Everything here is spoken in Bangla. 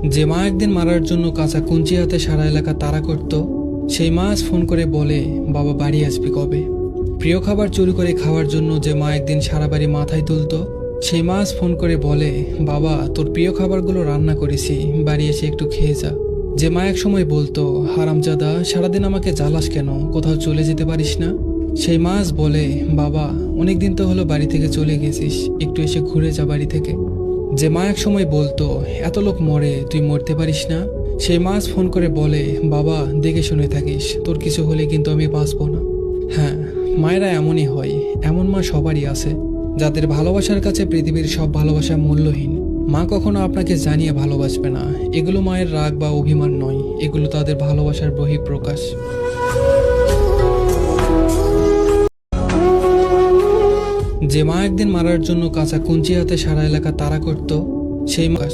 যে মা একদিন মারার জন্য কাঁচা কুঞ্চি হাতে সারা এলাকা তাড়া করত, সেই মা আজ ফোন করে বলে, বাবা বাড়ি আসবি কবে? প্রিয় খাবার চুরি করে খাওয়ার জন্য যে মা একদিন সারা বাড়ি মাথায় তুলত, সেই মা আজ ফোন করে বলে, বাবা তোর প্রিয় খাবারগুলো রান্না করেছি, বাড়ি এসে একটু খেয়ে যা। যে মা এক সময় বলতো, হারামজাদা সারাদিন আমাকে জ্বালাস কেন, কোথাও চলে যেতে পারিস না? সেই মা আজ বলে, বাবা অনেকদিন তো হলো বাড়ি থেকে চলে গেছিস, একটু এসে ঘুরে যা বাড়ি থেকে। যে মা এক সময় বলতো, এত লোক মরে তুই মরতে পারিস না? সেই মা আজ ফোন করে বলে, বাবা দেখে শুনে থাকিস, তোর কিছু হলে কিন্তু আমি বাঁচবো না। হ্যাঁ, মায়েরা এমনই হয়, এমন মা সবারই আছে, যাদের ভালোবাসার কাছে পৃথিবীর সব ভালোবাসা মূল্যহীন। মা কখনো আপনাকে জানিয়ে ভালোবাসবে না, এগুলো মায়ের রাগ বা অভিমান নয়, এগুলো তাদের ভালোবাসার বহিঃপ্রকাশ। যে মা একদিন মারার জন্য কাঁচা কুঞ্চি হাতে সারা এলাকা তাড়া করত, সেই মা